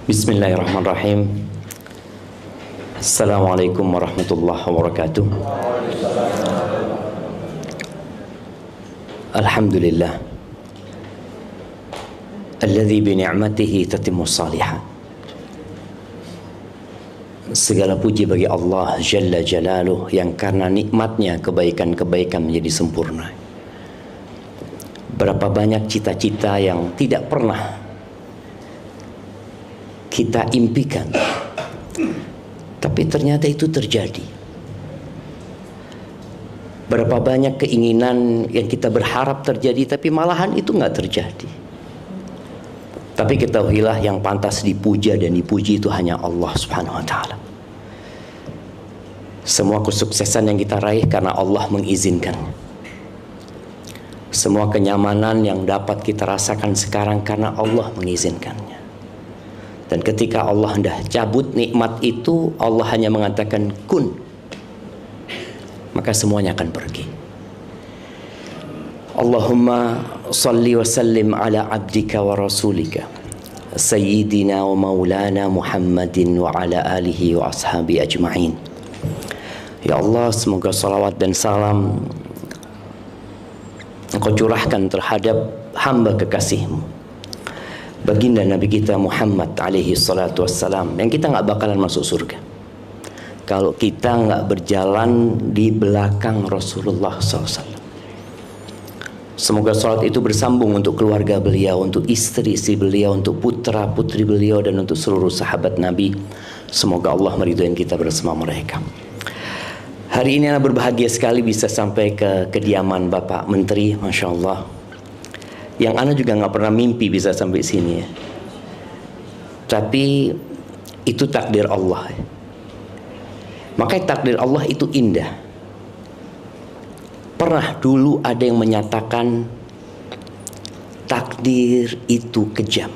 Bismillahirrahmanirrahim. Assalamualaikum warahmatullahi wabarakatuh. Alhamdulillah alladzi bi ni'matihi tatimmus shalihat. Segala puji bagi Allah Jalla Jalaluh yang karena nikmatnya kebaikan-kebaikan menjadi sempurna. Berapa banyak cita-cita yang tidak pernah kita impikan, tapi ternyata itu terjadi. Berapa banyak keinginan yang kita berharap terjadi, tapi malahan itu nggak terjadi. Tapi ketahuilah yang pantas dipuja dan dipuji itu hanya Allah Subhanahu Wa Taala. Semua kesuksesan yang kita raih karena Allah mengizinkan. Semua kenyamanan yang dapat kita rasakan sekarang karena Allah mengizinkannya. Dan ketika Allah hendak cabut nikmat itu, Allah hanya mengatakan kun, maka semuanya akan pergi. Allahumma salli wa sallim ala abdika wa rasulika sayyidina wa maulana Muhammadin wa ala alihi wa ashabi ajma'in. Ya Allah, semoga salawat dan salam Engkau curahkan terhadap hamba kekasih-Mu, baginda Nabi kita Muhammad alaihi salatu wassalam, yang kita nggak bakalan masuk surga kalau kita nggak berjalan di belakang Rasulullah SAW. Semoga salat itu bersambung untuk keluarga beliau, untuk istri-istri beliau, untuk putra-putri beliau, dan untuk seluruh sahabat Nabi. Semoga Allah meridhoi kita bersama mereka. Hari ini anak berbahagia sekali bisa sampai ke kediaman Bapak Menteri, Masya Allah. Yang anak juga nggak pernah mimpi bisa sampai sini ya. Tapi itu takdir Allah ya. Makanya takdir Allah itu indah. Pernah dulu ada yang menyatakan takdir itu kejam.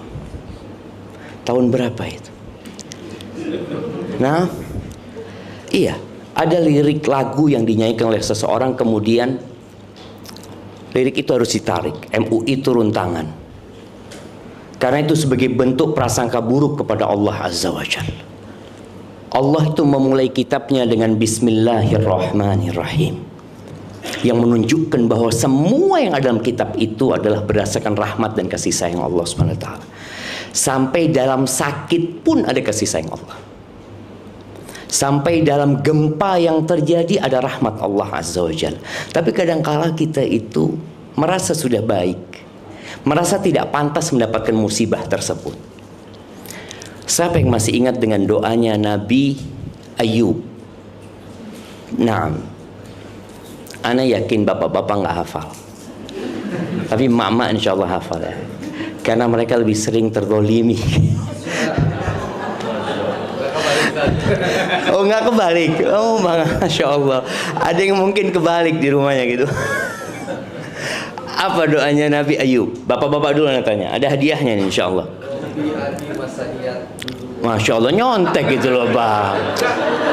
Tahun berapa itu? Nah, iya, ada lirik lagu yang dinyanyikan oleh seseorang, kemudian lirik itu harus ditarik, MUI turun tangan. Karena itu sebagai bentuk prasangka buruk kepada Allah Azza wa Jalla. Allah itu memulai kitabnya dengan Bismillahirrahmanirrahim, yang menunjukkan bahwa semua yang ada dalam kitab itu adalah berdasarkan rahmat dan kasih sayang Allah Subhanahu wa Ta'ala. Sampai dalam sakit pun ada kasih sayang Allah. Sampai dalam gempa yang terjadi ada rahmat Allah Azza wa Jalla. Tapi kadangkala kita itu merasa sudah baik, merasa tidak pantas mendapatkan musibah tersebut. Siapa yang masih ingat dengan doanya Nabi Ayub? Nah, ana yakin bapak-bapak nggak hafal, tapi mama insya Allah hafal ya, karena mereka lebih sering terzolimi. Oh, nggak kebalik? Oh, Masya Allah. Ada yang mungkin kebalik di rumahnya gitu. Apa doanya Nabi Ayub? Bapak-bapak dulu yang tanya. Ada hadiahnya nih insya Allah. Masya Allah, nyontek gitu loh bang.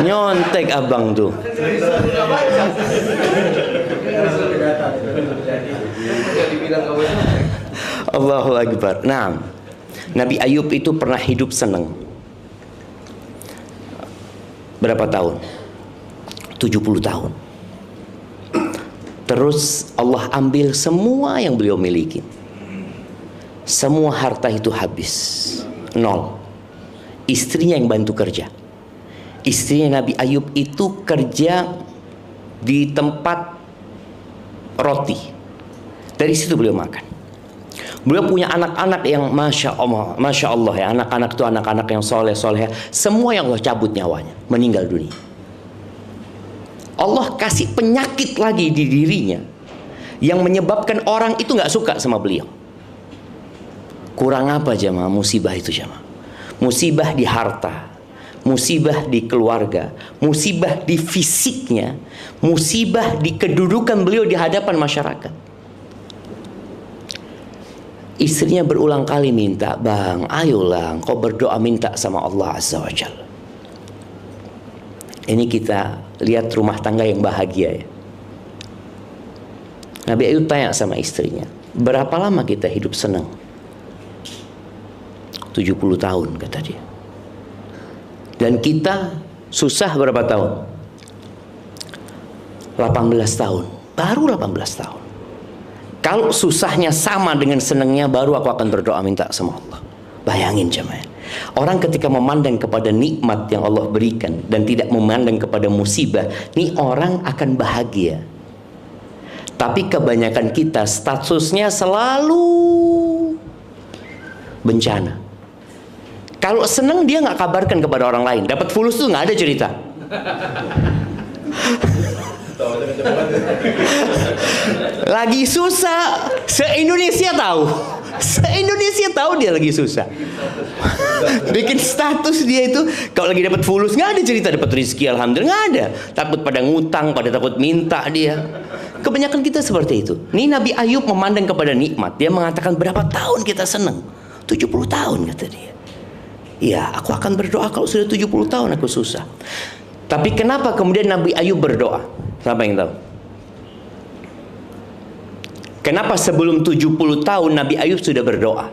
Nyontek abang tuh. Allahu Akbar. Nah, Nabi Ayub itu pernah hidup senang. Berapa tahun? 70 tahun. Terus Allah ambil semua yang beliau miliki. Semua harta itu habis. Nol. Istrinya yang bantu kerja. Istrinya Nabi Ayub itu kerja di tempat roti. Dari situ beliau makan. Beliau punya anak-anak yang Masya Allah ya. Anak-anak itu anak-anak yang soleh. Semua yang Allah cabut nyawanya, meninggal dunia. Allah kasih penyakit lagi di dirinya yang menyebabkan orang itu gak suka sama beliau. Kurang apa jemaah musibah itu jemaah? Musibah di harta, musibah di keluarga, musibah di fisiknya, musibah di kedudukan beliau di hadapan masyarakat. Istrinya berulang kali minta, bang, ayolah kau berdoa minta sama Allah Azza wa Jalla. Ini kita lihat rumah tangga yang bahagia ya. Nabi Ayub tanya sama istrinya, berapa lama kita hidup senang? 70 70 tahun kata dia. Dan kita susah berapa tahun? 18 tahun. Baru 18 tahun. Kalau susahnya sama dengan senangnya, baru aku akan berdoa minta sama Allah. Bayangin jemaah. Orang ketika memandang kepada nikmat yang Allah berikan dan tidak memandang kepada musibah, nih orang akan bahagia. Tapi kebanyakan kita statusnya selalu bencana. Kalau senang dia nggak kabarkan kepada orang lain. Dapat fulus tuh nggak ada cerita. Lagi susah, se-Indonesia tahu. Se-Indonesia tahu dia lagi susah. Bikin status dia itu kalau lagi dapat fulus nggak ada cerita dapat rezeki, alhamdulillah nggak ada. Takut pada ngutang, pada takut minta dia. Kebanyakan kita seperti itu. Nih Nabi Ayub memandang kepada nikmat. Dia mengatakan berapa tahun kita senang? 70 tahun kata dia. Iya, aku akan berdoa kalau sudah 70 tahun aku susah. Tapi kenapa kemudian Nabi Ayub berdoa? Siapa yang tahu? Kenapa sebelum 70 tahun Nabi Ayub sudah berdoa?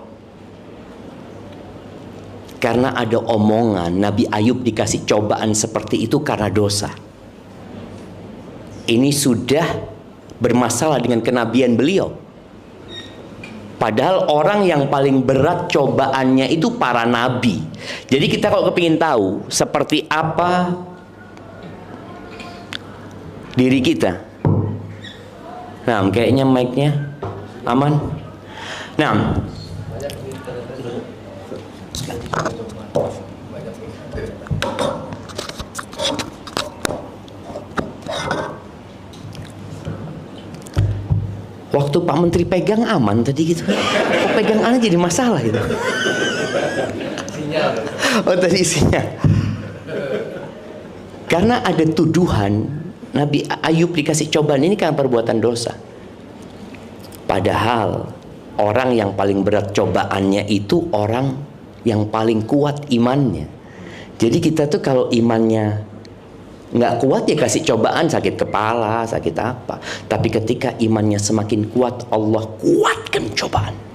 Karena ada omongan Nabi Ayub dikasih cobaan seperti itu karena dosa. Ini sudah bermasalah dengan kenabian beliau. Padahal orang yang paling berat cobaannya itu para nabi. Jadi kita kalau kepingin tahu seperti apa diri kita. Nah, kayaknya mic-nya aman. Nah, waktu Pak Menteri pegang aman tadi gitu. Kok pegang aneh jadi masalah gitu. Oh tadi isinya. Karena ada tuduhan Nabi Ayub dikasih cobaan ini karena perbuatan dosa. Padahal orang yang paling berat cobaannya itu orang yang paling kuat imannya. Jadi kita tuh kalau imannya nggak kuat ya kasih cobaan, sakit kepala, sakit apa. Tapi ketika imannya semakin kuat, Allah kuatkan cobaan.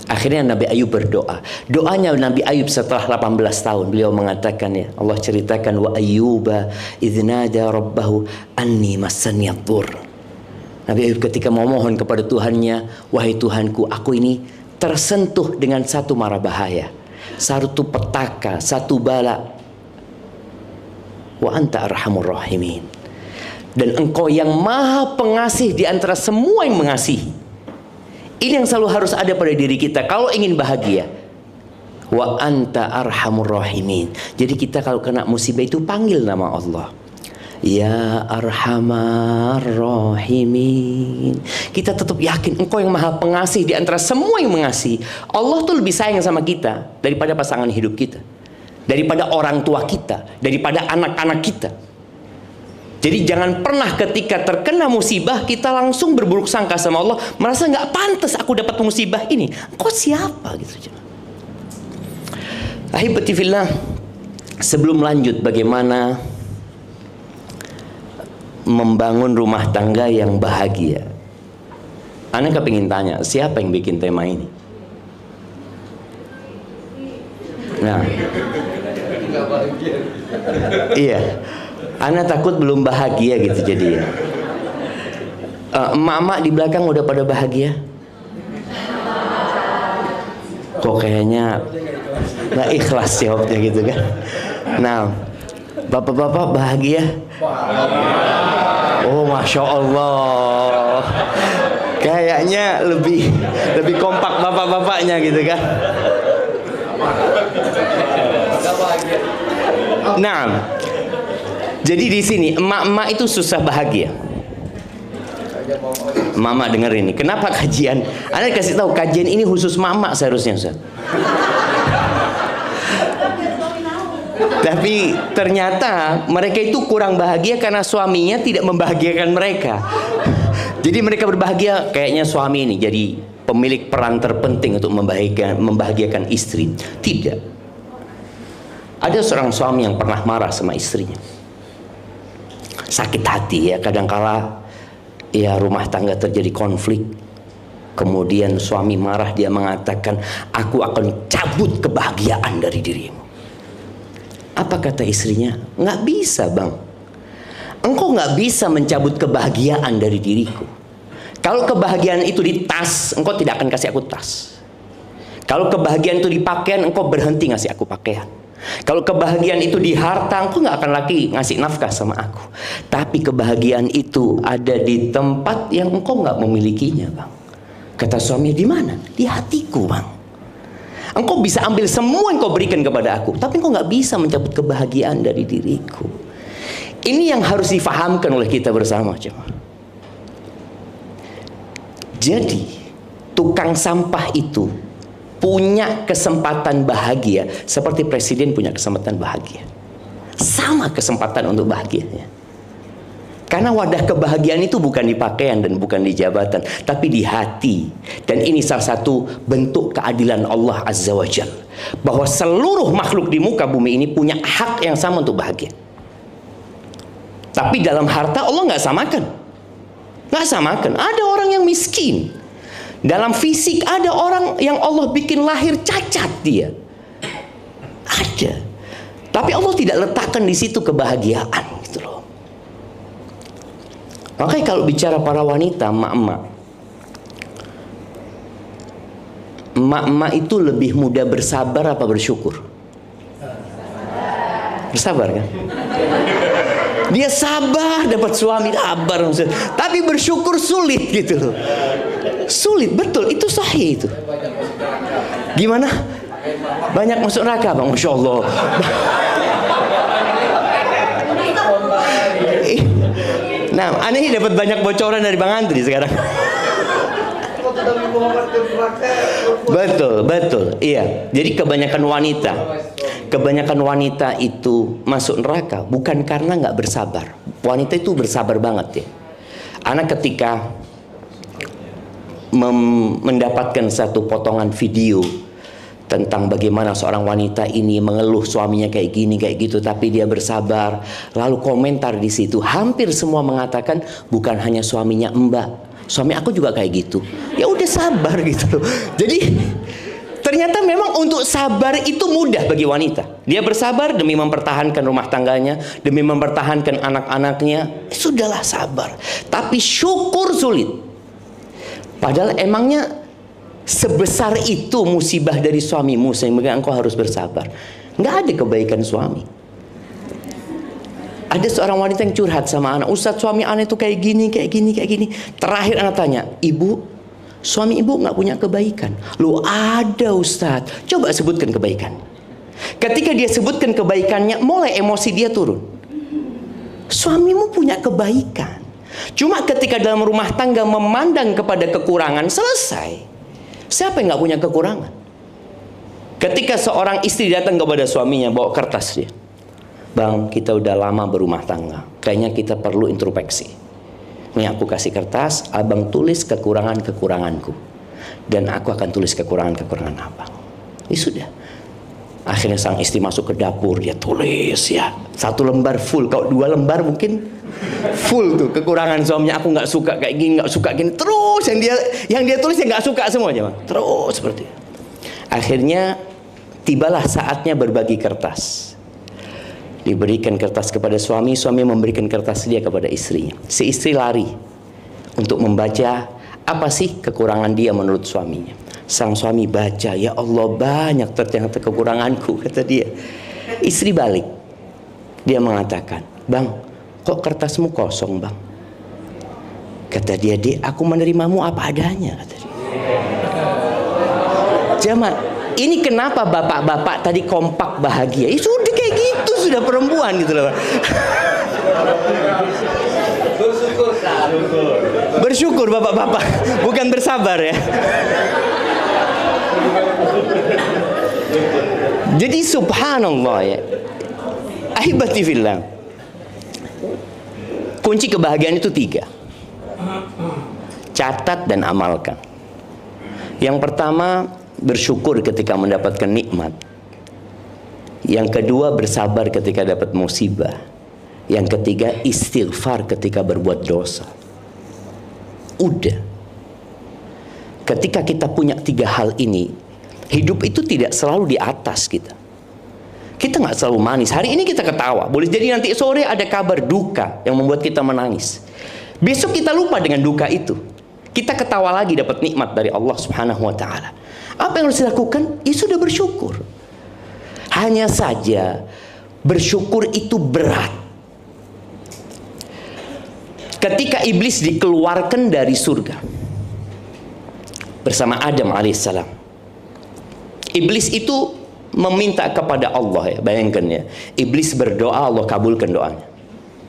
Akhirnya Nabi Ayub berdoa. Doanya Nabi Ayub setelah 18 tahun, beliau mengatakan ya, Allah ceritakan wa ayyuba idznada rabbahu anni massaniyadur. Nabi Ayub ketika memohon kepada Tuhannya, wahai Tuhanku, aku ini tersentuh dengan satu mara bahaya, satu petaka, satu bala. Wa anta arhamur rahimin. Dan engkau yang maha pengasih di antara semua yang mengasihi. Ini yang selalu harus ada pada diri kita kalau ingin bahagia. Wa anta arhamur rahimin. Jadi kita kalau kena musibah itu panggil nama Allah. Ya arhamar rahimin. Kita tetap yakin engkau yang maha pengasih di antara semua yang mengasihi. Allah tuh lebih sayang sama kita daripada pasangan hidup kita, daripada orang tua kita, daripada anak-anak kita. Jadi jangan pernah ketika terkena musibah kita langsung berburuk sangka sama Allah, merasa nggak pantas aku dapat musibah ini. Kok siapa gitu? Ahibati fillah, sebelum lanjut bagaimana membangun rumah tangga yang bahagia, Ana kepingin tanya, siapa yang bikin tema ini? Nah, iya. Ana takut belum bahagia gitu jadi. Emak-emak di belakang udah pada bahagia? Kok kayaknya nggak ikhlas jawabnya gitu kan? Nah, bapak-bapak bahagia? Oh, masya Allah. Kayaknya lebih kompak bapak-bapaknya gitu kan? Nah. Jadi di sini emak-emak itu susah bahagia. Mama denger ini. Kenapa kajian? Anda kasih tahu kajian ini khusus mama seharusnya, Ustaz. Tapi ternyata mereka itu kurang bahagia karena suaminya tidak membahagiakan mereka. Jadi mereka berbahagia kayaknya suami ini jadi pemilik peran terpenting untuk membahagiakan istri. Tidak. Ada seorang suami yang pernah marah sama istrinya. Sakit hati ya, kadangkala ya rumah tangga terjadi konflik. Kemudian suami marah, dia mengatakan, aku akan cabut kebahagiaan dari dirimu. Apa kata istrinya? Nggak bisa bang. Engkau nggak bisa mencabut kebahagiaan dari diriku. Kalau kebahagiaan itu di tas, engkau tidak akan kasih aku tas. Kalau kebahagiaan itu di pakaian, engkau berhenti ngasih aku pakaian. Kalau kebahagiaan itu di harta, engkau nggak akan lagi ngasih nafkah sama aku. Tapi kebahagiaan itu ada di tempat yang engkau nggak memilikinya bang. Kata suami, di mana? Di hatiku bang. Engkau bisa ambil semua yang kau berikan kepada aku, tapi engkau nggak bisa mencabut kebahagiaan dari diriku. Ini yang harus difahamkan oleh kita bersama, jemaah. Jadi tukang sampah itu punya kesempatan bahagia seperti presiden punya kesempatan bahagia. Sama kesempatan untuk bahagianya. Karena wadah kebahagiaan itu bukan di pakaian dan bukan di jabatan, tapi di hati. Dan ini salah satu bentuk keadilan Allah Azza wa Jalla, bahwa seluruh makhluk di muka bumi ini punya hak yang sama untuk bahagia. Tapi dalam harta Allah nggak samakan. Nggak samakan. Ada orang yang miskin. Dalam fisik ada orang yang Allah bikin lahir cacat dia. Ada. Tapi Allah tidak letakkan di situ kebahagiaan gitu loh. Makanya kalau bicara para wanita, emak-emak itu lebih mudah bersabar apa bersyukur? Bersabar kan? Dia sabar dapat suami, sabar maksudnya. Tapi bersyukur sulit gitu loh. Sulit, betul, itu sahih itu. Gimana? Banyak masuk neraka bang, Masya Allah. Nah, aneh ini dapat banyak bocoran dari Bang Andri sekarang. Betul, betul. Iya. Jadi kebanyakan wanita itu masuk neraka bukan karena nggak bersabar. Wanita itu bersabar banget ya. Anak ketika mendapatkan satu potongan video tentang bagaimana seorang wanita ini mengeluh suaminya kayak gini kayak gitu, tapi dia bersabar. Lalu komentar di situ hampir semua mengatakan bukan hanya suaminya Mbak, suami aku juga kayak gitu. Ya udah sabar gitu loh. Jadi ternyata memang untuk sabar itu mudah bagi wanita. Dia bersabar demi mempertahankan rumah tangganya, demi mempertahankan anak-anaknya. Sudahlah sabar. Tapi syukur sulit. Padahal emangnya sebesar itu musibah dari suamimu sehingga engkau harus bersabar? Nggak ada kebaikan suami. Ada seorang wanita yang curhat sama anak, Ustadz suami anak itu kayak gini, kayak gini, kayak gini. Terakhir anak tanya, ibu, suami ibu nggak punya kebaikan? Lu ada Ustadz, coba sebutkan kebaikan. Ketika dia sebutkan kebaikannya, mulai emosi dia turun. Suamimu punya kebaikan. Cuma ketika dalam rumah tangga memandang kepada kekurangan, selesai. Siapa yang nggak punya kekurangan? Ketika seorang istri datang kepada suaminya bawa kertas dia, Bang, kita udah lama berumah tangga, kayaknya kita perlu introspeksi. Ini aku kasih kertas, abang tulis kekurangan-kekuranganku, dan aku akan tulis kekurangan-kekurangan abang. Ini sudah. Akhirnya sang istri masuk ke dapur, dia tulis ya 1 lembar full. Kalau 2 lembar mungkin full tuh kekurangan suaminya. Aku nggak suka kayak gini, nggak suka gini. Terus yang dia tulis yang nggak suka semuanya, Bang. Terus seperti itu. Akhirnya tibalah saatnya berbagi kertas. Diberikan kertas kepada suami, suami memberikan kertas dia kepada istrinya. Si istri lari untuk membaca apa sih kekurangan dia menurut suaminya. Sang suami baca, ya Allah banyak ternyata kekuranganku, kata dia. Istri balik, dia mengatakan, Bang, kok kertasmu kosong bang? Kata dia, Dek, aku menerimamu apa adanya, kata dia. Jamaah, ini kenapa bapak-bapak tadi kompak bahagia? Ya sudah kayak gitu, sudah perempuan gitu loh. Bersyukur bapak-bapak, bukan bersabar ya. Jadi subhanallah ya, ahibati fillah, kunci kebahagiaan itu 3. Catat dan amalkan. Yang pertama, bersyukur ketika mendapatkan nikmat. Yang kedua, bersabar ketika dapat musibah. Yang ketiga, istighfar ketika berbuat dosa. Udah. ketika kita punya 3 hal ini, hidup itu tidak selalu di atas kita. Kita nggak selalu manis. Hari ini kita ketawa, boleh jadi nanti sore ada kabar duka yang membuat kita menangis. Besok kita lupa dengan duka itu. Kita ketawa lagi dapat nikmat dari Allah Subhanahu wa Ta'ala. Apa yang harus dilakukan? Ya sudah bersyukur. Hanya saja bersyukur itu berat. Ketika iblis dikeluarkan dari surga bersama Adam alaihissalam, iblis itu meminta kepada Allah, ya, bayangkan ya, iblis berdoa, Allah kabulkan doanya.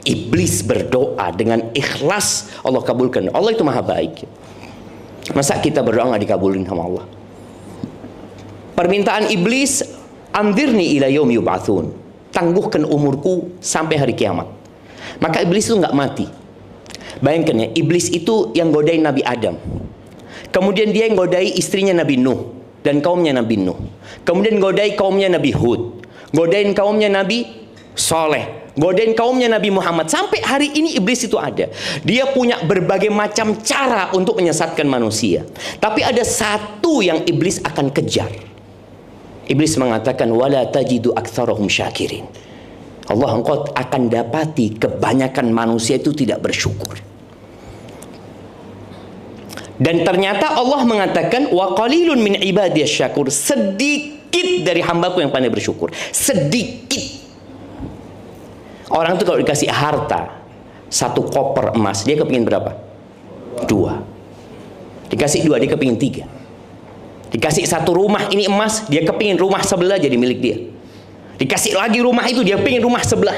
Iblis berdoa dengan ikhlas, Allah kabulkan. Allah itu maha baik. Masa kita berdoa nggak dikabulin sama Allah? Permintaan iblis, anzirni ila yaumi yub'atsun, tangguhkan umurku sampai hari kiamat. Maka iblis itu nggak mati. Bayangkan ya, iblis itu yang godain Nabi Adam. Kemudian dia yang godai istrinya Nabi Nuh dan kaumnya Nabi Nuh. Kemudian godai kaumnya Nabi Hud, godain kaumnya Nabi Soleh, godain kaumnya Nabi Muhammad. Sampai hari ini iblis itu ada. Dia punya berbagai macam cara untuk menyesatkan manusia. Tapi ada satu yang iblis akan kejar. Iblis mengatakan, wala tajidu aktsarahum syakirin. Allah, engkau akan dapati kebanyakan manusia itu tidak bersyukur. Dan ternyata Allah mengatakan, wa qalilun min ibadiyas syakur. Sedikit dari hambaku yang pandai bersyukur. Sedikit. Orang itu kalau dikasih harta 1 koper emas, dia kepingin berapa? 2. Dikasih 2, dia kepingin 3. Dikasih 1 rumah ini emas, dia kepingin rumah sebelah jadi milik dia. Dikasih lagi rumah itu, dia pengen rumah sebelah.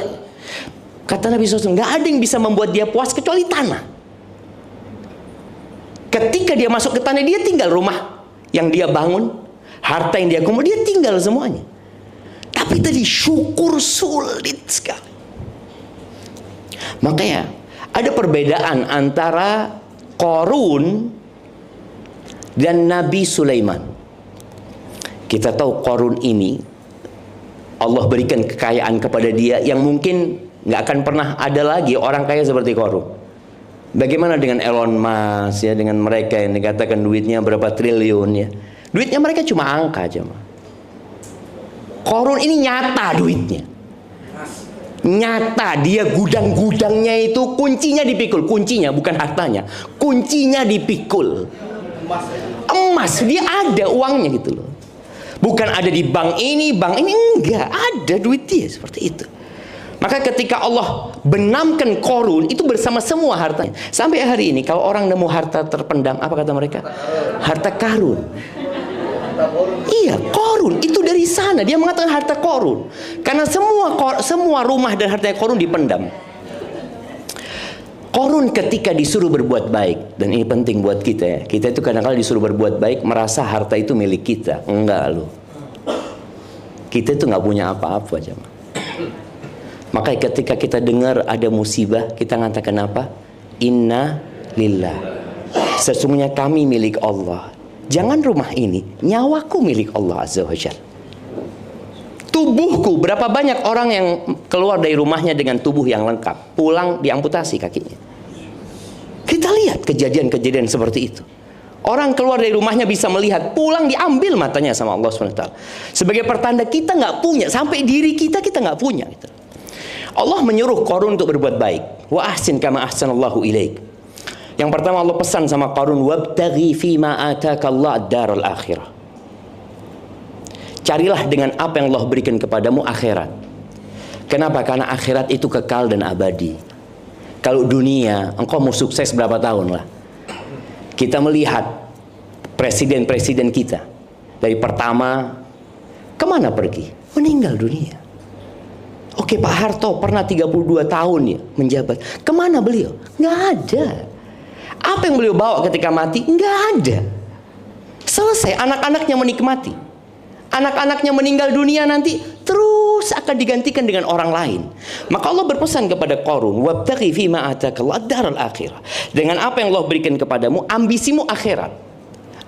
Kata Nabi SAW, nggak ada yang bisa membuat dia puas kecuali tanah. Ketika dia masuk ke tanah, dia tinggal rumah yang dia bangun, harta yang dia kumpul, dia tinggal semuanya. Tapi tadi syukur sulit sekali. Makanya ada perbedaan antara Qarun dan Nabi Sulaiman. Kita tahu Qarun ini Allah berikan kekayaan kepada dia yang mungkin nggak akan pernah ada lagi orang kaya seperti Qarun. Bagaimana dengan Elon Musk ya, dengan mereka yang dikatakan duitnya berapa triliun ya. Duitnya mereka cuma angka aja. Qarun ini nyata duitnya. Nyata, dia gudang-gudangnya itu kuncinya dipikul. Kuncinya bukan hartanya, kuncinya dipikul. Emas, dia ada uangnya gitu loh. Bukan ada di bank ini enggak, ada duit dia seperti itu. Maka ketika Allah benamkan Qarun itu bersama semua hartanya. Sampai hari ini kalau orang nemu harta terpendam, apa kata mereka? Harta karun. Iya, Qarun itu dari sana. Dia mengatakan harta Qarun. Karena semua rumah dan hartanya Qarun dipendam. Qarun ketika disuruh berbuat baik, dan ini penting buat kita ya. Kita itu kadang-kadang disuruh berbuat baik merasa harta itu milik kita. Enggak loh. Kita itu nggak punya apa-apa aja. Makanya ketika kita dengar ada musibah, kita mengatakan apa? Inna lillah. Sesungguhnya kami milik Allah. Jangan rumah ini, nyawaku milik Allah Azza wa Jalla. Tubuhku, berapa banyak orang yang keluar dari rumahnya dengan tubuh yang lengkap, pulang diamputasi kakinya. Kita lihat kejadian-kejadian seperti itu. Orang keluar dari rumahnya bisa melihat, pulang diambil matanya sama Allah SWT. Sebagai pertanda kita nggak punya, sampai diri kita nggak punya. Gitu. Allah menyuruh Qarun untuk berbuat baik. Wa ahsin kama ahsanallahu ilaik. Yang pertama Allah pesan sama Qarun, wabtaghi fima ataka Allah ad-daral akhirah. Carilah dengan apa yang Allah berikan kepadamu akhirat. Kenapa? Karena akhirat itu kekal dan abadi. Kalau dunia, engkau mau sukses berapa tahun lah. Kita melihat presiden-presiden kita. Dari pertama, kemana pergi? Meninggal dunia. Oke, Pak Harto pernah 32 tahun ya menjabat. Kemana beliau? Nggak ada. Apa yang beliau bawa ketika mati? Nggak ada. Selesai, anak-anaknya menikmati. Anak-anaknya meninggal dunia nanti terus akan digantikan dengan orang lain. Maka Allah berpesan kepada Qarun, wabtaghi fima atakallahu ad-daral akhirah. Dengan apa yang Allah berikan kepadamu, ambisimu akhirat.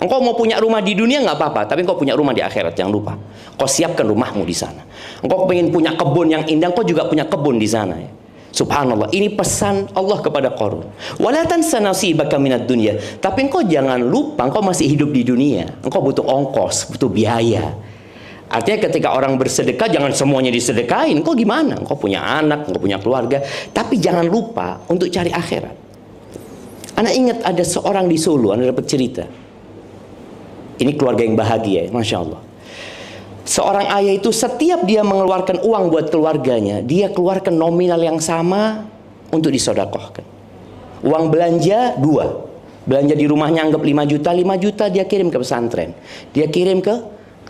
Engkau mau punya rumah di dunia nggak apa-apa, tapi engkau punya rumah di akhirat, jangan lupa. Kau siapkan rumahmu di sana. Engkau pengen punya kebun yang indah, engkau juga punya kebun di sana ya. Subhanallah, ini pesan Allah kepada Qarun. Wala tansa nasibaka minad dunya. Tapi engkau jangan lupa, engkau masih hidup di dunia. Engkau butuh ongkos, butuh biaya. Artinya ketika orang bersedekah, jangan semuanya disedekahin. Engkau gimana? Engkau punya anak, engkau punya keluarga. Tapi jangan lupa untuk cari akhirat. Anak ingat ada seorang di Solo, Anda dapat cerita. Ini keluarga yang bahagia, Masya Allah. Seorang ayah itu setiap dia mengeluarkan uang buat keluarganya, dia keluarkan nominal yang sama untuk disodakohkan. Uang belanja 2. Belanja di rumahnya anggap 5 juta, 5 juta dia kirim ke pesantren. Dia kirim ke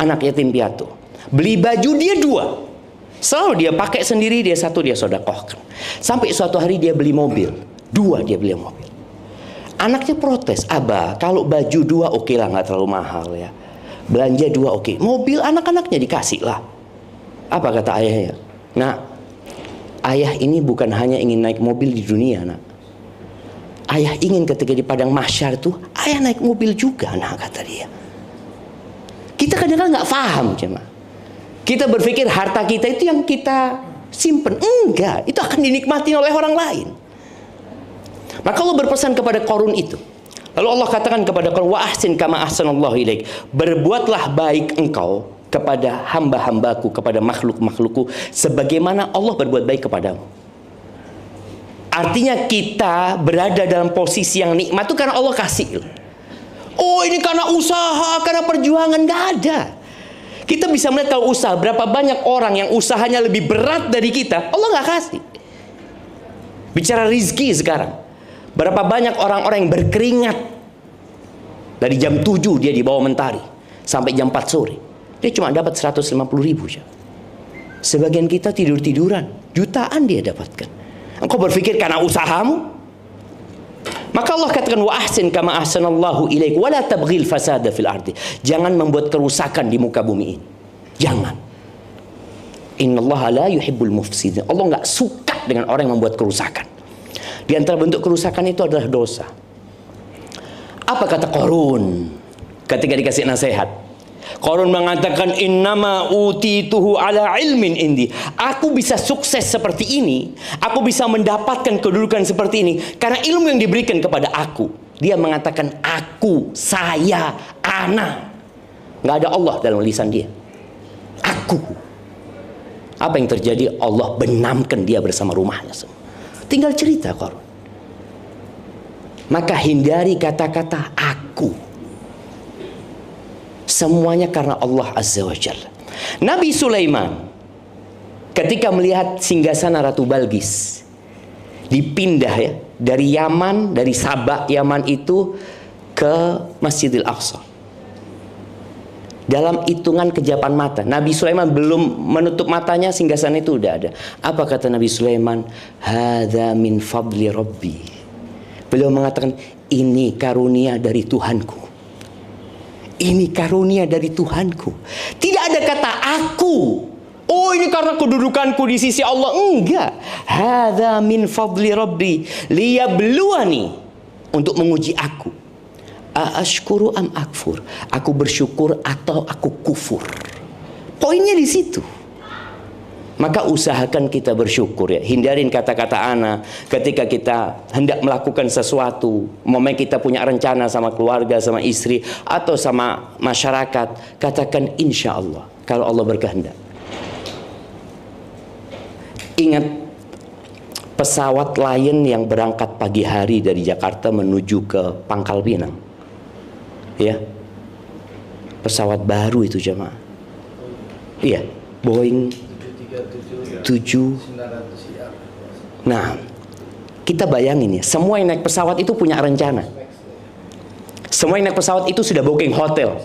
anak yatim piatu. Beli baju dia 2. Selalu dia pakai sendiri, dia 1 dia sodakohkan. Sampai suatu hari dia beli mobil. 2 dia beli mobil. Anaknya protes, "Abah, kalau baju 2 oke lah, nggak terlalu mahal ya. Belanja 2 oke. Mobil anak-anaknya dikasih lah." Apa kata ayahnya? "Nak, ayah ini bukan hanya ingin naik mobil di dunia, nak. Ayah ingin ketika di padang mahsyar tuh, ayah naik mobil juga, nak," kata dia. Kita kadang-kadang nggak paham, cuma kita berpikir harta kita itu yang kita simpen. Enggak, itu akan dinikmati oleh orang lain. Maka Allah berpesan kepada Qarun itu. Lalu Allah katakan kepada Qarun, "Wa ahsin kama ahsanallahu ilaik." Berbuatlah baik engkau kepada hamba-hambaku, kepada makhluk-makhlukku, sebagaimana Allah berbuat baik kepadamu. Artinya kita berada dalam posisi yang nikmat itu karena Allah kasih. Oh, ini karena usaha, karena perjuangan, nggak ada. Kita bisa melihat kalau usaha, berapa banyak orang yang usahanya lebih berat dari kita, Allah nggak kasih. Bicara rizki sekarang, berapa banyak orang-orang yang berkeringat dari jam 7 dia di bawah mentari sampai jam 4 sore, dia cuma dapat 150.000 saja. Sebagian kita tidur-tiduran, jutaan dia dapatkan. Engkau berpikir karena usahamu? Maka Allah katakan, "Wa ahsin kama ahsanallahu ilaik wa la tabghil fasada fil ardi." Jangan membuat kerusakan di muka bumi ini. Jangan. Innallaha la yuhibbul mufsidin. Allah enggak suka dengan orang yang membuat kerusakan. Di antara bentuk kerusakan itu adalah dosa. Apa kata Qarun ketika dikasih nasihat? Qarun mengatakan, "Innama utituhu ala ilmin indi." Aku bisa sukses seperti ini, aku bisa mendapatkan kedudukan seperti ini karena ilmu yang diberikan kepada aku. Dia mengatakan aku, saya, ana. Nggak ada Allah dalam lisan dia. Aku. Apa yang terjadi? Allah benamkan dia bersama rumahnya semua. Tinggal cerita Qarun. Maka hindari kata-kata aku. Semuanya karena Allah Azza wa Jalla. Nabi Sulaiman ketika melihat singgasana Ratu Balqis dipindah ya dari Yaman, dari Sabah Yaman itu ke Masjidil Aqsa. Dalam hitungan kejapan mata, Nabi Sulaiman belum menutup matanya, singgasana itu udah ada. Apa kata Nabi Sulaiman? "Hadza min fadli Rabbi." Beliau mengatakan, ini karunia dari Tuhanku. Ini karunia dari Tuhanku. Tidak ada kata aku. Oh, ini karena kedudukanku di sisi Allah. Enggak. Hadza min fadli Rabbi liyabluwani, untuk menguji aku. Aashkuru am akfur. Aku bersyukur atau aku kufur. Poinnya di situ. Maka usahakan kita bersyukur ya. Hindarin kata-kata ana ketika kita hendak melakukan sesuatu. Momen kita punya rencana sama keluarga, sama istri, atau sama masyarakat. Katakan insya Allah, kalau Allah berkehendak. Ingat pesawat Lion yang berangkat pagi hari dari Jakarta menuju ke Pangkal Pinang. Ya. Pesawat baru itu jemaah. Iya, Boeing 7. Nah, kita bayangin ya, semua yang naik pesawat itu punya rencana. Semua yang naik pesawat itu sudah booking hotel.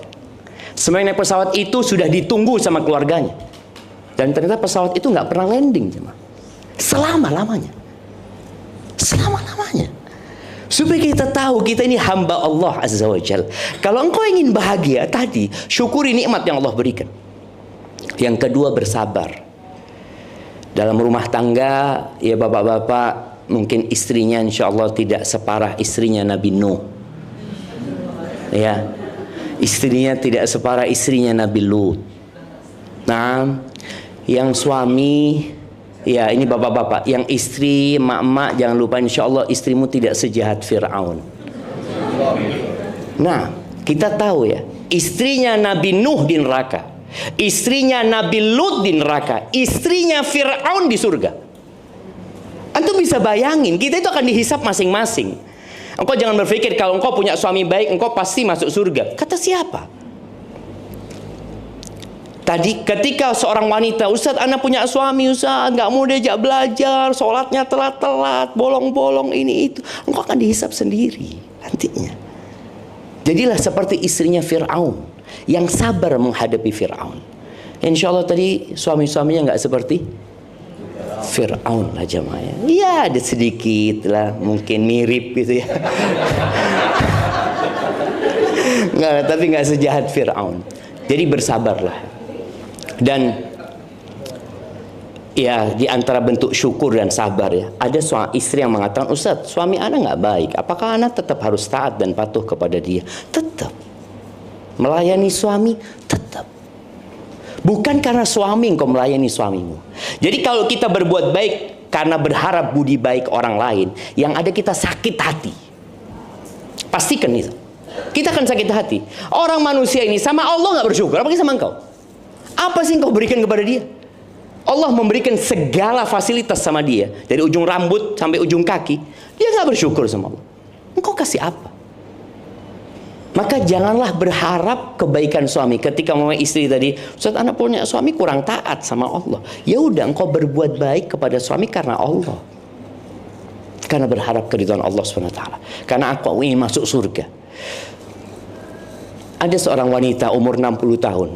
Semua yang naik pesawat itu sudah ditunggu sama keluarganya. Dan ternyata pesawat itu nggak pernah landing, cuma selama-lamanya. Selama-lamanya. Supaya kita tahu kita ini hamba Allah Azza wa Jalla. Kalau engkau ingin bahagia tadi, syukuri nikmat yang Allah berikan. Yang kedua, bersabar. Dalam rumah tangga, ya bapak-bapak, mungkin istrinya insya Allah tidak separah istrinya Nabi Nuh. Ya, istrinya tidak separah istrinya Nabi Lut. Nah, yang suami Ya, ini bapak-bapak, yang istri, emak-emak, jangan lupa insya Allah istrimu tidak sejahat Fir'aun. Nah, kita tahu ya, istrinya Nabi Nuh di neraka, istrinya Nabi Lut di neraka, istrinya Fir'aun di surga. Antum bisa bayangin, kita itu akan dihisap masing-masing. Engkau jangan berpikir kalau engkau punya suami baik, engkau pasti masuk surga. Kata siapa? Tadi ketika seorang wanita, Ustaz, anak punya suami, Ustaz, nggak mau diajak belajar, sholatnya telat-telat, bolong-bolong, ini itu. Engkau akan dihisap sendiri nantinya. Jadilah seperti istrinya Fir'aun, yang sabar menghadapi Fir'aun. Insya Allah tadi suami-suaminya nggak seperti Fir'aun lah jemaah. Ya ada sedikit lah, mungkin mirip gitu ya. Nggak, tapi nggak sejahat Fir'aun. Jadi bersabarlah. Dan ya di antara bentuk syukur dan sabar ya, ada suami istri yang mengatakan, Ustaz, suami anak nggak baik, apakah anak tetap harus taat dan patuh kepada dia? Tetap. Melayani suami, tetap. Bukan karena suami engkau melayani suamimu. Jadi kalau kita berbuat baik karena berharap budi baik orang lain, yang ada kita sakit hati. Pastikan itu. Kita akan sakit hati. Orang manusia ini sama Allah nggak bersyukur, apalagi sama engkau. Apa sih engkau berikan kepada dia? Allah memberikan segala fasilitas sama dia, dari ujung rambut sampai ujung kaki. Dia nggak bersyukur sama Allah. Engkau kasih apa? Maka janganlah berharap kebaikan suami. Ketika mama istri tadi, Ustaz, anak punya suami kurang taat sama Allah. Ya udah, engkau berbuat baik kepada suami karena Allah. Karena berharap keridhaan Allah SWT. Karena aku ingin masuk surga. Ada seorang wanita umur 60 tahun.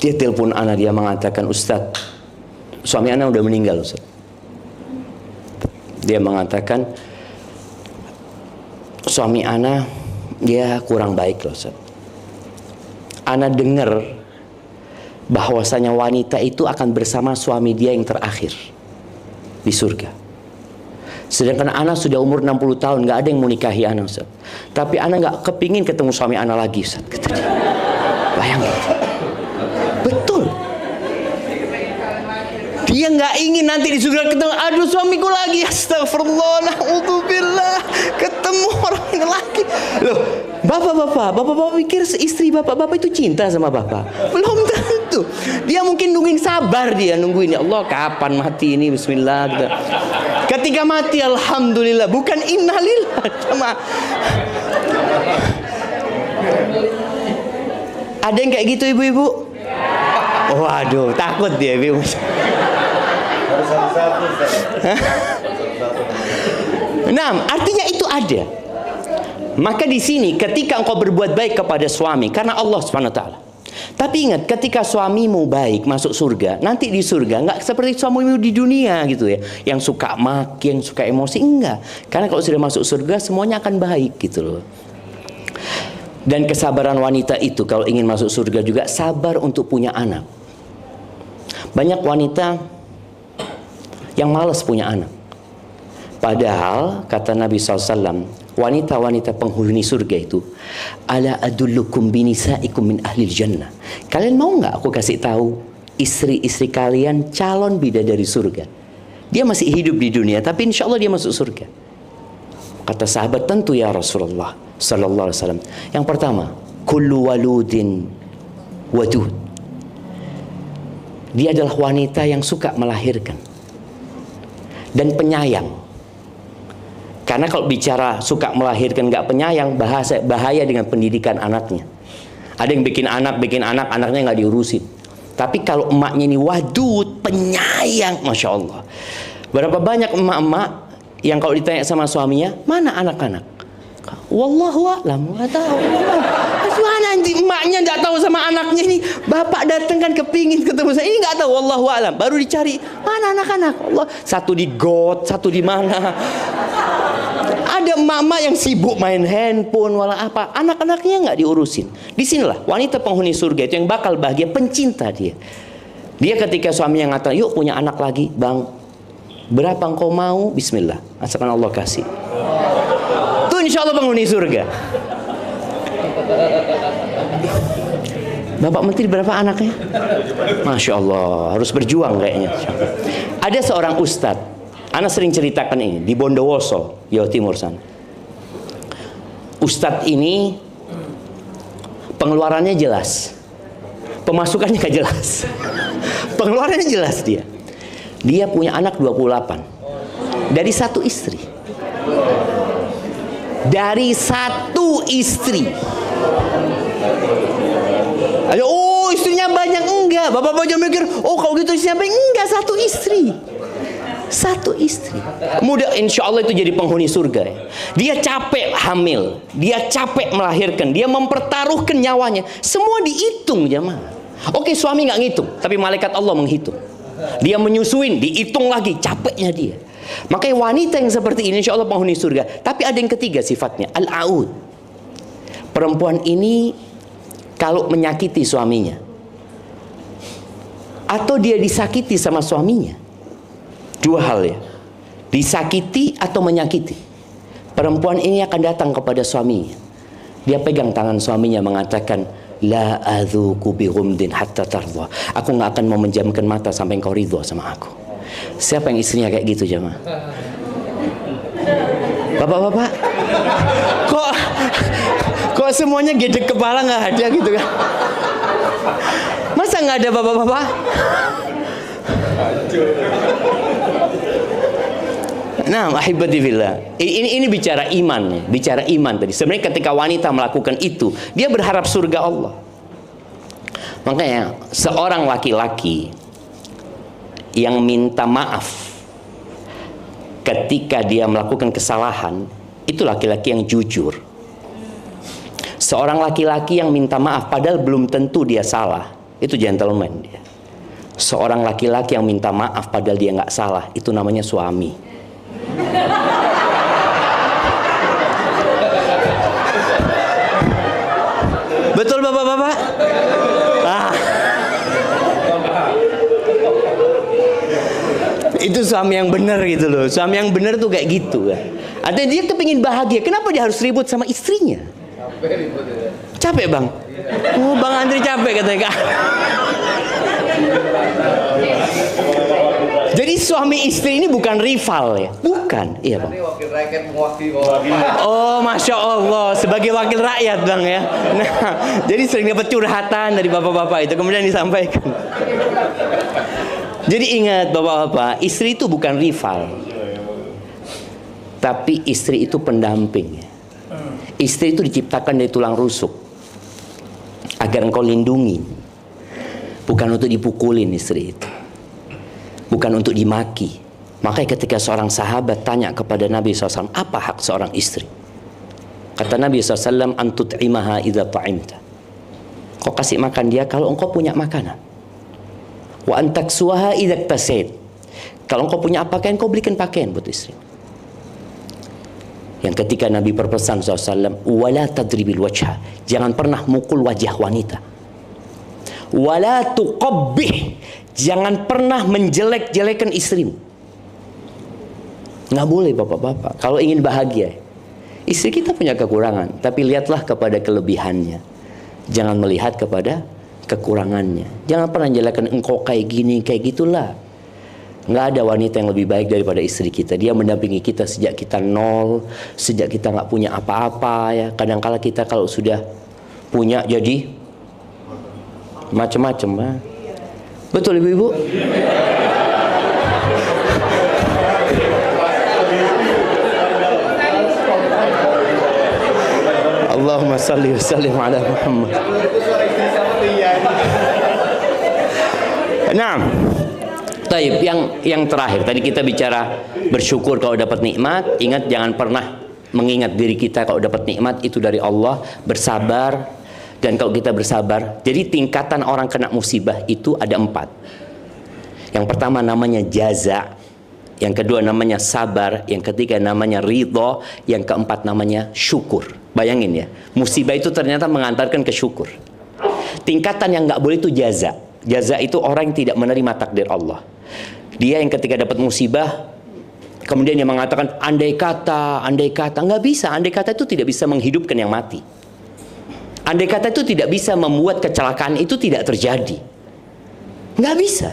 Dia telepon anak, dia mengatakan, Ustaz, suami anak udah meninggal, Ustaz. Dia mengatakan, suami anak dia kurang baik loh, Ustaz. Anak dengar bahwasanya wanita itu akan bersama suami dia yang terakhir di surga. Sedangkan anak sudah umur 60 tahun, nggak ada yang mau nikahi anak, Ustaz. Tapi anak nggak kepingin ketemu suami anak lagi, Ustaz. Kata dia. Bayangin. Betul. Dia nggak ingin nanti di surga ketemu, aduh suamiku lagi, astagfirullah, naudzubillah, ketemu orang ini lagi. Loh, bapak-bapak pikir istri bapak-bapak itu cinta sama bapak? Belum tentu. Dia mungkin nungguin, sabar dia nungguin, ya Allah kapan mati ini, bismillah gitu. Ketika mati alhamdulillah, bukan innalillah. Ada yang kayak gitu ibu-ibu? Waduh, takut dia ibu. Nah, artinya itu ada. Maka di sini ketika engkau berbuat baik kepada suami karena Allah SWT. Tapi ingat, ketika suamimu baik masuk surga, nanti di surga nggak seperti suamimu di dunia gitu ya, yang suka maki, yang suka emosi, enggak. Karena kalau sudah masuk surga semuanya akan baik gitu loh. Dan kesabaran wanita itu kalau ingin masuk surga juga sabar untuk punya anak. Banyak wanita yang malas punya anak. Padahal kata Nabi SAW, wanita-wanita penghuni surga itu, ala adullukum binisaikum min ahlil jannah. Kalian mau nggak aku kasih tahu istri-istri kalian calon bidadari surga? Dia masih hidup di dunia, tapi insya Allah dia masuk surga. Kata sahabat, tentu ya Rasulullah Sallallahu Alaihi Wasallam. Yang pertama, kullu waludin wadud. Dia adalah wanita yang suka melahirkan dan penyayang. Karena kalau bicara suka melahirkan nggak penyayang, bahaya dengan pendidikan anaknya. Ada yang bikin anak, anaknya nggak diurusin. Tapi kalau emaknya ini wadud, penyayang, masya Allah. Berapa banyak emak-emak yang kalau ditanya sama suaminya, mana anak-anak? Wallahu a'lam, nggak tahu. Mana nanti emaknya nggak tahu sama anaknya ini. Bapak datang kan kepingin ketemu saya, ini nggak tahu. Wallahu a'lam. Baru dicari mana anak-anak. Allah, satu di got, satu di mana. Ada emak-emak yang sibuk main handphone, wala apa. Anak-anaknya nggak diurusin. Disinilah wanita penghuni surga itu yang bakal bahagia, pencinta dia. Dia ketika suaminya ngatakan, yuk punya anak lagi, bang. Berapa engkau mau? Bismillah. Asalkan Allah kasih. Itu insya Allah penghuni surga. Bapak Menteri berapa anaknya? Masya Allah, harus berjuang kayaknya. Ada seorang ustadz, Ana sering ceritakan ini, di Bondowoso, Jawa Timur sana. Ustadz ini pengeluarannya jelas, pemasukannya gak jelas. Pengeluarannya jelas dia. Dia punya anak 28 dari satu istri. Dari satu istri. Ayo, oh istrinya banyak, enggak. Bapak-bapak jangan mikir, oh kalau gitu istrinya banyak, enggak, satu istri. Satu istri. Mudah, insya Allah itu jadi penghuni surga ya. Dia capek hamil, dia capek melahirkan, dia mempertaruhkan nyawanya. Semua dihitung jemaah. Oke, suami nggak ngitung, tapi malaikat Allah menghitung. Dia menyusuin, dihitung lagi, capeknya dia. Makanya wanita yang seperti ini insya Allah penghuni surga. Tapi ada yang ketiga sifatnya, al-aud. Perempuan ini kalau menyakiti suaminya, atau dia disakiti sama suaminya, dua hal ya, disakiti atau menyakiti, perempuan ini akan datang kepada suaminya. Dia pegang tangan suaminya mengatakan, la adzuku bi ghumdin hatta tardha. Aku nggak akan memejamkan mata sampai engkau ridho sama aku. Siapa yang istrinya kayak gitu jemaah? Bapak-bapak, kok semuanya gede kepala, nggak ada gitu kan? Masa nggak ada bapak-bapak? Nah, ahibati fillah. Ini bicara iman ya, bicara iman tadi. Sebenarnya ketika wanita melakukan itu, dia berharap surga Allah. Makanya seorang laki-laki yang minta maaf ketika dia melakukan kesalahan, itu laki-laki yang jujur. Seorang laki-laki yang minta maaf padahal belum tentu dia salah, itu gentleman dia. Seorang laki-laki yang minta maaf padahal dia nggak salah, itu namanya suami. Betul bapak-bapak? Itu suami yang benar gitu loh. Suami yang benar tuh kayak gitu kan. Ada dia kepingin bahagia, kenapa dia harus ribut sama istrinya? Capek bang? Oh bang Andri capek katanya kak. Jadi suami istri ini bukan rival ya? Bukan, iya bang. Oh masya Allah, sebagai wakil rakyat bang ya. Nah, jadi sering dapat curhatan dari bapak-bapak itu kemudian disampaikan. Jadi ingat bapak-bapak, istri itu bukan rival, tapi istri itu pendamping. Istri itu diciptakan dari tulang rusuk agar engkau lindungi, bukan untuk dipukulin istri itu, bukan untuk dimaki. Makanya ketika seorang sahabat tanya kepada Nabi SAW, apa hak seorang istri? Kata Nabi SAW, antut'imaha idza ta'imta. Kau kasih makan dia kalau engkau punya makanan. Wa antaksuha idza iktasait. Kalau engkau punya pakaian, kau belikan pakaian buat istri. Yang ketika Nabi berpesan SAW, wala tadribil wajha, jangan pernah mukul wajah wanita. Wala tuqabbih, jangan pernah menjelek-jelekan istrimu. Nggak boleh bapak-bapak. Kalau ingin bahagia, istri kita punya kekurangan, tapi lihatlah kepada kelebihannya. Jangan melihat kepada kekurangannya. Jangan pernah menjelekkan engkau kayak gini, kayak gitulah. Nggak ada wanita yang lebih baik daripada istri kita. Dia mendampingi kita sejak kita nol, sejak kita nggak punya apa-apa ya. Kadang-kala kita kalau sudah punya jadi macam-macam ya. Betul ibu-ibu? Allahumma salli wa sallim ala Muhammad. Nah, taib, yang terakhir tadi kita bicara bersyukur kalau dapat nikmat. Ingat jangan pernah mengingat diri kita kalau dapat nikmat itu dari Allah. Bersabar, dan kalau kita bersabar, jadi tingkatan orang kena musibah itu ada 4. Yang pertama namanya jaza, yang kedua namanya sabar, yang ketiga namanya ridho, yang keempat namanya syukur. Bayangin ya, musibah itu ternyata mengantarkan ke syukur. Tingkatan yang nggak boleh itu jaza. Jaza itu orang yang tidak menerima takdir Allah. Dia yang ketika dapat musibah, kemudian dia mengatakan andai kata, nggak bisa. Andai kata itu tidak bisa menghidupkan yang mati. Andai kata itu tidak bisa membuat kecelakaan itu tidak terjadi. Nggak bisa.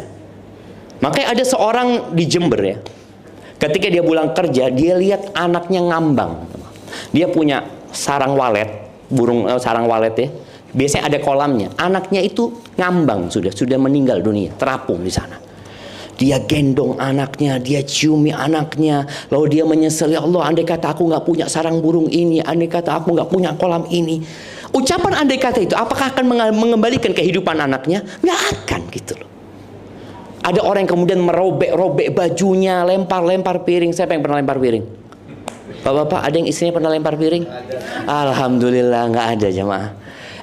Makanya ada seorang di Jember ya, ketika dia pulang kerja, dia lihat anaknya ngambang. Dia punya sarang walet, sarang walet ya. Biasanya ada kolamnya. Anaknya itu ngambang, sudah meninggal dunia, terapung di sana. Dia gendong anaknya, dia ciumi anaknya, lalu dia menyesal, ya Allah, andai kata aku nggak punya sarang burung ini, andai kata aku nggak punya kolam ini. Ucapan andai kata itu, apakah akan mengembalikan kehidupan anaknya? Nggak akan gitu loh. Ada orang yang kemudian merobek-robek bajunya, lempar-lempar piring. Siapa yang pernah lempar piring? Bapak-bapak, ada yang istrinya pernah lempar piring? Alhamdulillah nggak ada jemaah.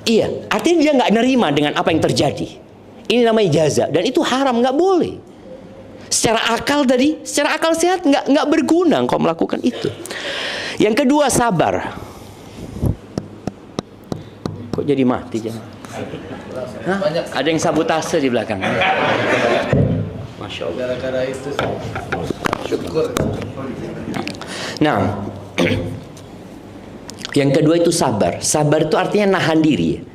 Iya, artinya dia nggak nerima dengan apa yang terjadi. Ini namanya jaza, dan itu haram, nggak boleh. Secara akal sehat nggak berguna kau melakukan itu. Yang kedua, sabar. Kok jadi mati jemaah? Hah? Ada yang sabotase di belakang. Masya Allah. Gara-gara itu syukur. Nah, yang kedua itu sabar. Sabar itu artinya nahan diri.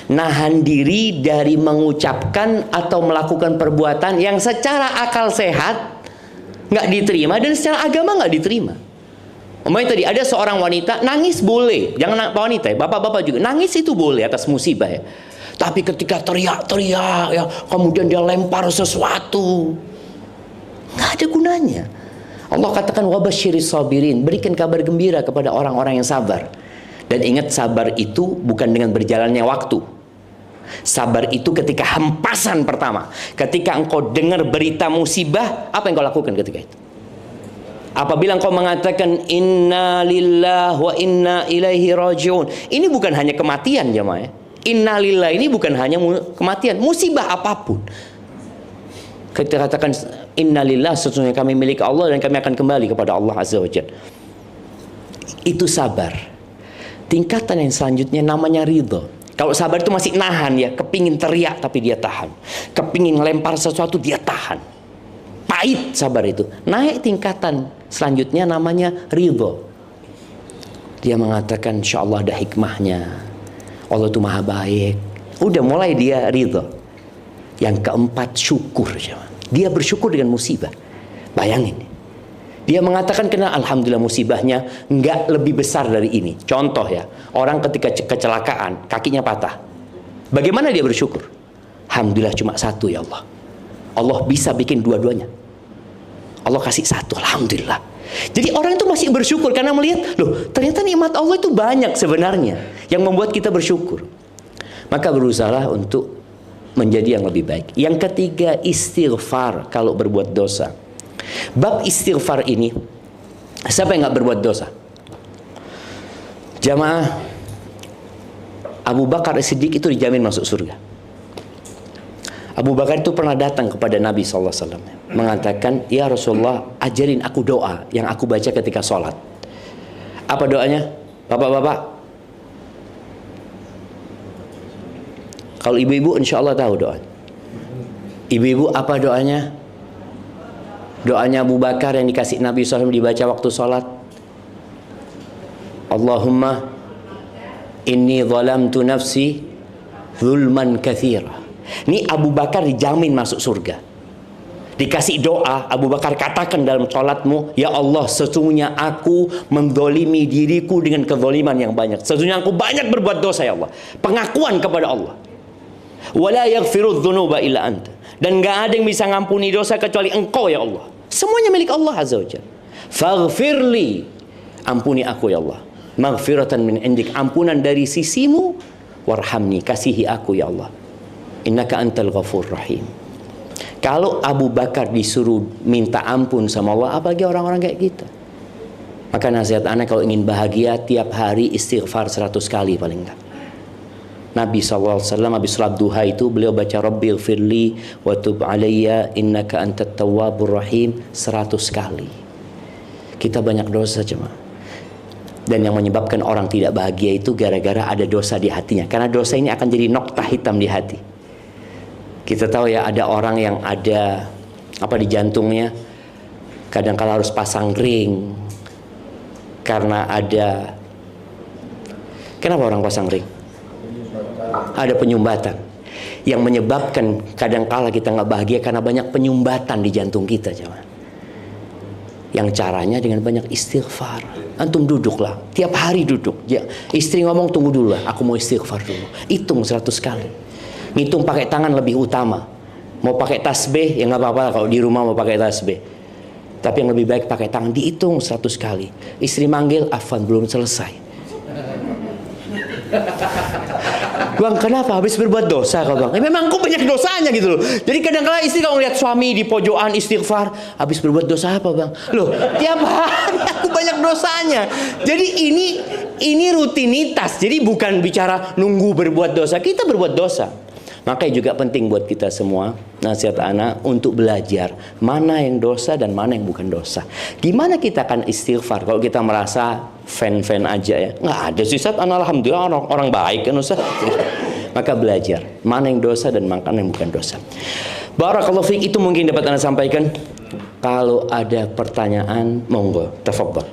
Nahan diri dari mengucapkan atau melakukan perbuatan yang secara akal sehat nggak diterima dan secara agama nggak diterima. Umpamanya tadi ada seorang wanita nangis boleh, jangan wanita ya, bapak-bapak juga nangis itu boleh atas musibah ya. Tapi ketika teriak-teriak ya, kemudian dia lempar sesuatu, nggak ada gunanya. Allah katakan wabasyiris sabirin, berikan kabar gembira kepada orang-orang yang sabar. Dan ingat, sabar itu bukan dengan berjalannya waktu. Sabar itu ketika hempasan pertama. Ketika engkau dengar berita musibah, apa yang kau lakukan ketika itu? Apabila engkau mengatakan inna lillahi wa inna ilaihi rajiun, ini bukan hanya kematian jemaah ya. Inna lillahi ini bukan hanya kematian, musibah apapun. Kita katakan inna lillahi, sesungguhnya kami milik Allah dan kami akan kembali kepada Allah Azza wa Jalla. Itu sabar. Tingkatan yang selanjutnya namanya ridho. Kalau sabar itu masih nahan ya, kepingin teriak tapi dia tahan, kepingin lempar sesuatu dia tahan. Pahit sabar itu. Naik tingkatan selanjutnya namanya ridho. Dia mengatakan insya Allah ada hikmahnya, Allah itu maha baik. Udah mulai dia ridho. Yang keempat syukur. Dia bersyukur dengan musibah. Bayangin, dia mengatakan kena alhamdulillah musibahnya nggak lebih besar dari ini. Contoh ya, orang ketika kecelakaan kakinya patah, bagaimana dia bersyukur? Alhamdulillah cuma satu ya Allah. Allah bisa bikin dua-duanya. Allah kasih satu, alhamdulillah. Jadi orang itu masih bersyukur karena melihat, loh ternyata nikmat Allah itu banyak sebenarnya yang membuat kita bersyukur. Maka berusahalah untuk menjadi yang lebih baik. Yang ketiga, istighfar kalau berbuat dosa. Bab istighfar ini, siapa yang nggak berbuat dosa? Jamaah, Abu Bakar As-Siddiq itu dijamin masuk surga. Abu Bakar itu pernah datang kepada Nabi SAW, mengatakan, ya Rasulullah, ajarin aku doa yang aku baca ketika sholat. Apa doanya? Bapak-bapak, kalau ibu-ibu insya Allah tahu doa. Ibu-ibu apa doanya? Doanya Abu Bakar yang dikasih Nabi SAW dibaca waktu sholat. Allahumma inni zalamtu nafsi zulman katsira. Ini Abu Bakar dijamin masuk surga. Dikasih doa, Abu Bakar katakan dalam sholatmu, ya Allah, sesungguhnya aku menzalimi diriku dengan kezaliman yang banyak. Sesungguhnya aku banyak berbuat dosa ya Allah. Pengakuan kepada Allah. Wala yaghfiru dzunuba illa anta. Dan gak ada yang bisa ngampuni dosa kecuali Engkau ya Allah. Semuanya milik Allah Azza wa Jalla. Faghfirli, ampuni aku ya Allah. Maghfiratan min indik, ampunan dari sisimu. Warhamni, kasihi aku ya Allah. Innaka antal ghafur rahim. Kalau Abu Bakar disuruh minta ampun sama Allah, apalagi orang-orang kayak kita. Maka nasihat anak kalau ingin bahagia, tiap hari istighfar 100 kali paling enggak. Nabi SAW habis salat duha itu beliau baca Rabbil firli wa tub alayya innaka antat tawwabur rahim 100 kali. Kita banyak dosa jemaah. Dan yang menyebabkan orang tidak bahagia itu gara-gara ada dosa di hatinya. Karena dosa ini akan jadi noktah hitam di hati. Kita tahu ya, ada orang yang ada apa di jantungnya, kadang-kala harus pasang ring karena ada. Kenapa orang pasang ring? Ada penyumbatan yang menyebabkan kadangkala kita nggak bahagia karena banyak penyumbatan di jantung kita, cuman. Yang caranya dengan banyak istighfar. Antum duduklah, tiap hari duduk. Ya, istri ngomong, tunggu dulu lah, aku mau istighfar dulu. Hitung 100 kali. Ngitung pakai tangan lebih utama. Mau pakai tasbih, ya nggak apa-apa kalau di rumah mau pakai tasbih. Tapi yang lebih baik pakai tangan, dihitung 100 kali. Istri manggil, afwan, belum selesai. Bang, kenapa? Habis berbuat dosa kau, Bang? Memang aku banyak dosanya gitu loh. Jadi kadang-kadang istri kalau lihat suami di pojokan istighfar, habis berbuat dosa apa, Bang? Loh, tiap hari aku banyak dosanya. Jadi ini rutinitas. Jadi bukan bicara nunggu berbuat dosa. Kita berbuat dosa. Makanya juga penting buat kita semua, nasihat anak, untuk belajar mana yang dosa dan mana yang bukan dosa. Gimana kita akan istighfar kalau kita merasa fan-fan aja ya? Nggak ada sih, Ustaz, anak alhamdulillah orang baik kan, Ustaz. Maka belajar mana yang dosa dan mana yang bukan dosa. Barakallahu fiik, itu mungkin dapat Anda sampaikan. Kalau ada pertanyaan, monggo, tafadhal.